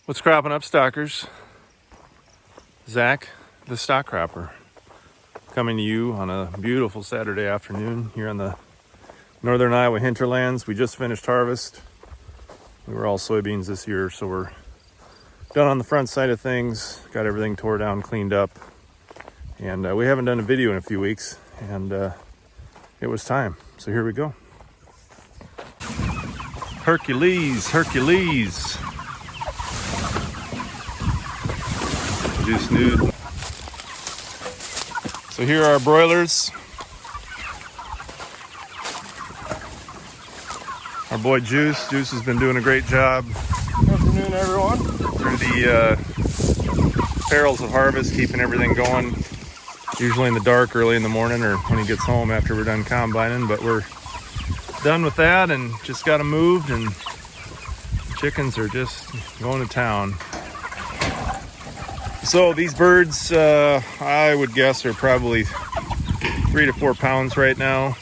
What's cropping up, stockers? Zach, the stock cropper, coming to you on a beautiful Saturday afternoon here on the northern Iowa hinterlands. We just finished harvest. We were all soybeans this year, so we're done on the front side of things. Got everything tore down, cleaned up, and we haven't done a video in a few weeks, and it was time. So here we go. Hercules. Juice nude. So here are our broilers. Our boy Juice has been doing a great job. Good afternoon, everyone. Through the perils of harvest, keeping everything going. Usually in the dark, early in the morning, or when he gets home after we're done combining. But we're done with that and just got them moved, and the chickens are just going to town. So these birds, I would guess, are probably 3 to 4 pounds right now.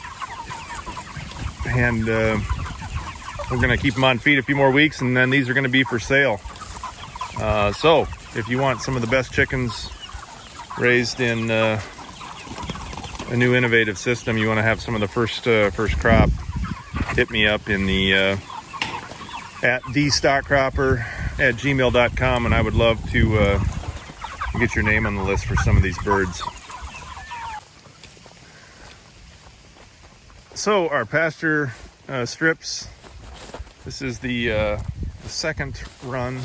And we're going to keep them on feed a few more weeks, and then these are going to be for sale. So if you want some of the best chickens raised in a new innovative system, you want to have some of the first crop, hit me up in the at thestockcropper@gmail.com, and I would love to get your name on the list for some of these birds. So our pasture strips, this is the second run,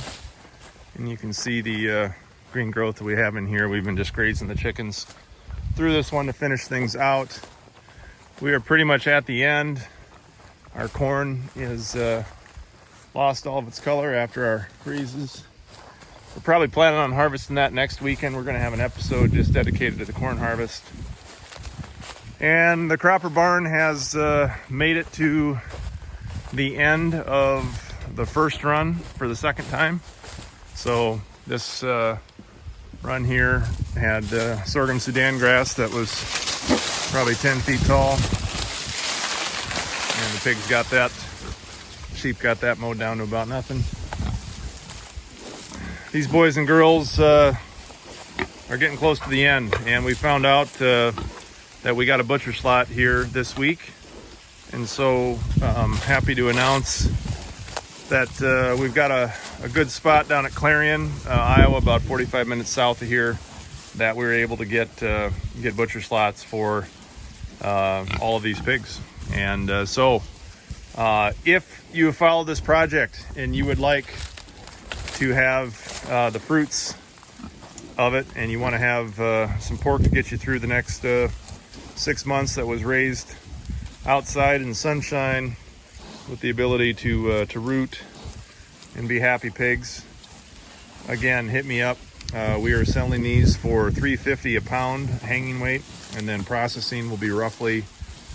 and you can see the green growth that we have in here. We've been just grazing the chickens through this one to finish things out. We are pretty much at the end. Our corn is lost all of its color after our freezes. We're probably planning on harvesting that next weekend. We're going to have an episode just dedicated to the corn harvest. And the cropper barn has made it to the end of the first run for the second time. So this run here had sorghum Sudan grass that was probably 10 feet tall. And the pigs got that, sheep got that mowed down to about nothing. These boys and girls are getting close to the end, and we found out that we got a butcher slot here this week. And so I'm happy to announce that we've got a good spot down at Clarion, Iowa, about 45 minutes south of here, that we were able to get butcher slots for all of these pigs. And so if you follow this project and you would like to have the fruits of it, and you want to have some pork to get you through the next 6 months that was raised outside in the sunshine with the ability to root and be happy pigs, again, hit me up. We are selling these for $3.50 a pound hanging weight, and then processing will be roughly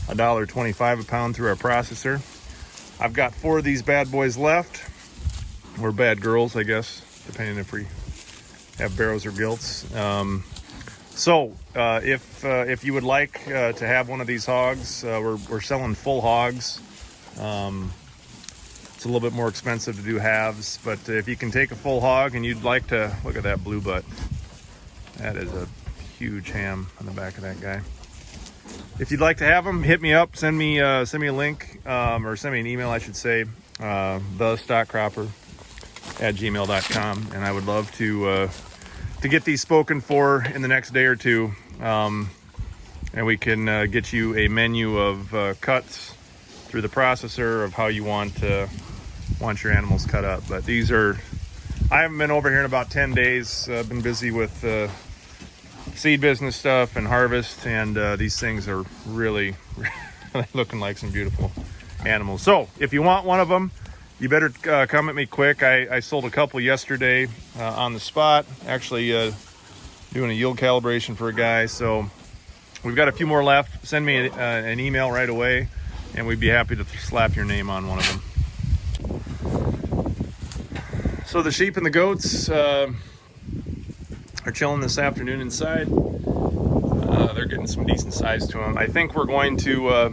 $1.25 a pound through our processor. I've got 4 of these bad boys left, or bad girls, I guess, depending if we have barrows or gilts. So if you would like to have one of these hogs, we're selling full hogs. It's a little bit more expensive to do halves, but if you can take a full hog and you'd like to, look at that blue butt. That is a huge ham on the back of that guy. If you'd like to have them, hit me up, send me a link, or send me an email, I should say, thestockcropper@gmail.com, and I would love to get these spoken for in the next day or two, and we can get you a menu of cuts through the processor of how you want your animals cut up. But these are, I haven't been over here in about 10 days. I've been busy with seed business stuff and harvest, and these things are really looking like some beautiful animals. So if you want one of them, you better come at me quick. I sold a couple yesterday on the spot, actually doing a yield calibration for a guy. So we've got a few more left. Send me an email right away, and we'd be happy to slap your name on one of them. So the sheep and the goats are chilling this afternoon inside. They're getting some decent size to them. I think we're going to,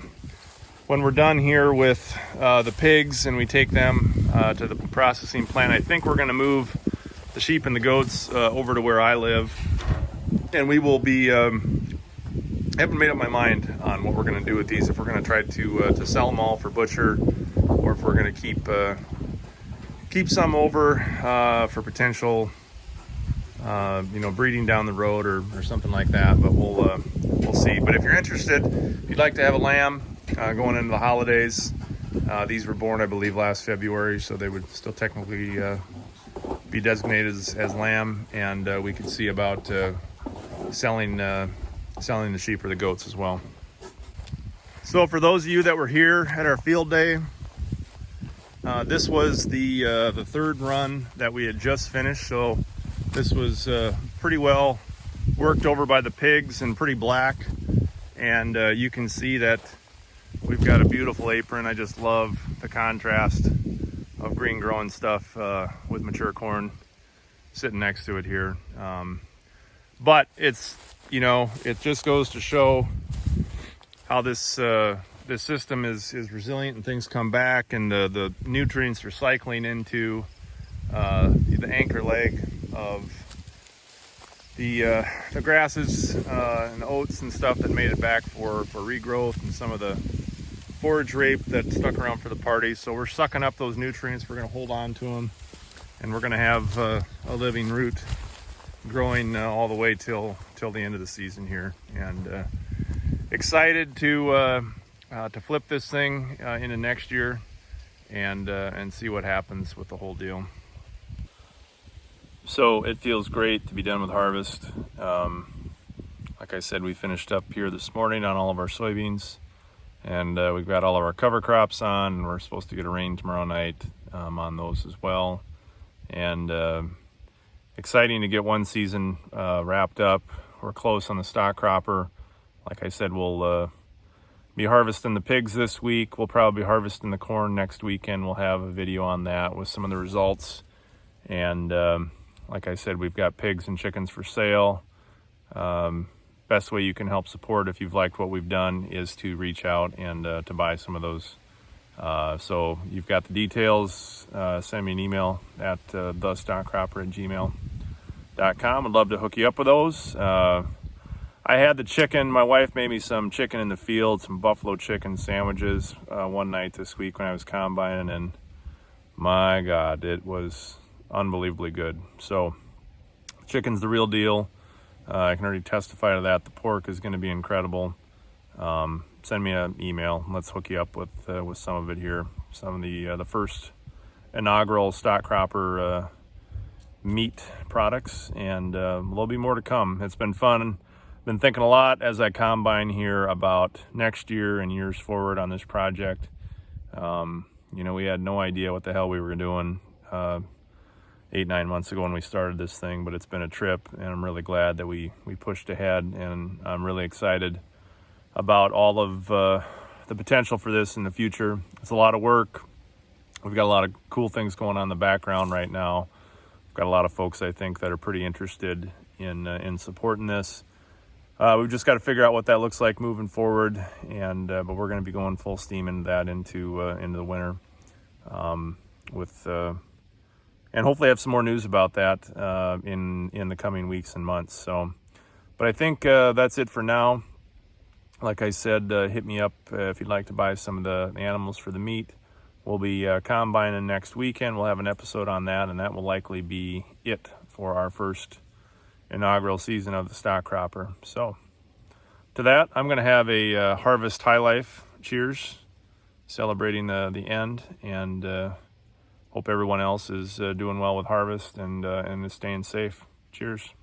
when we're done here with the pigs and we take them to the processing plant, I think we're going to move sheep and the goats over to where I live, and we will be. Haven't made up my mind on what we're going to do with these. If we're going to try to sell them all for butcher, or if we're going to keep some over for potential, breeding down the road or something like that. But we'll see. But if you're interested, if you'd like to have a lamb going into the holidays, these were born, I believe, last February, so they would still technically be designated as lamb, and we could see about selling the sheep or the goats as well. So for those of you that were here at our field day, this was the third run that we had just finished. So this was pretty well worked over by the pigs and pretty black, and you can see that we've got a beautiful apron. I just love the contrast of green growing stuff with mature corn sitting next to it here. But it's, it just goes to show how this system is resilient, and things come back, and the nutrients are cycling into the anchor leg of the grasses and oats and stuff that made it back for regrowth, and some of the forage rape that stuck around for the party. So we're sucking up those nutrients. We're going to hold on to them, and we're going to have a living root growing all the way till the end of the season here. And excited to flip this thing into next year and see what happens with the whole deal. So it feels great to be done with harvest. Like I said, we finished up here this morning on all of our soybeans, and we've got all of our cover crops on, and we're supposed to get a rain tomorrow night on those as well. And exciting to get one season wrapped up. We're close on the stock cropper. Like I said, we'll be harvesting the pigs this week. We'll probably be harvesting the corn next weekend. We'll have a video on that with some of the results. And like I said, we've got pigs and chickens for sale. Best way you can help support, if you've liked what we've done, is to reach out and to buy some of those. So you've got the details. Send me an email at thestockcropper@gmail.com. I'd love to hook you up with those. I had the chicken. My wife made me some chicken in the field, some buffalo chicken sandwiches one night this week when I was combining, and my God, it was unbelievably good. So chicken's the real deal. I can already testify to that. The pork is going to be incredible. Send me an email. Let's hook you up with some of it here. Some of the first inaugural stock cropper meat products, and there'll be more to come. It's been fun. Been thinking a lot as I combine here about next year and years forward on this project. We had no idea what the hell we were doing 8-9 months ago when we started this thing, but it's been a trip, and I'm really glad that we pushed ahead, and I'm really excited about all of the potential for this in the future. It's a lot of work. We've got a lot of cool things going on in the background right now. We've got a lot of folks, I think, that are pretty interested in supporting this. We've just got to figure out what that looks like moving forward, and but we're going to be going full steam into that into the winter, and hopefully have some more news about that in the coming weeks and months. So, but I think that's it for now. Like I said, hit me up if you'd like to buy some of the animals for the meat. We'll be combining next weekend. We'll have an episode on that, and that will likely be it for our first inaugural season of the stock cropper. So to that, I'm going to have a harvest high life. Cheers, celebrating the end, and hope everyone else is doing well with harvest and is staying safe. Cheers.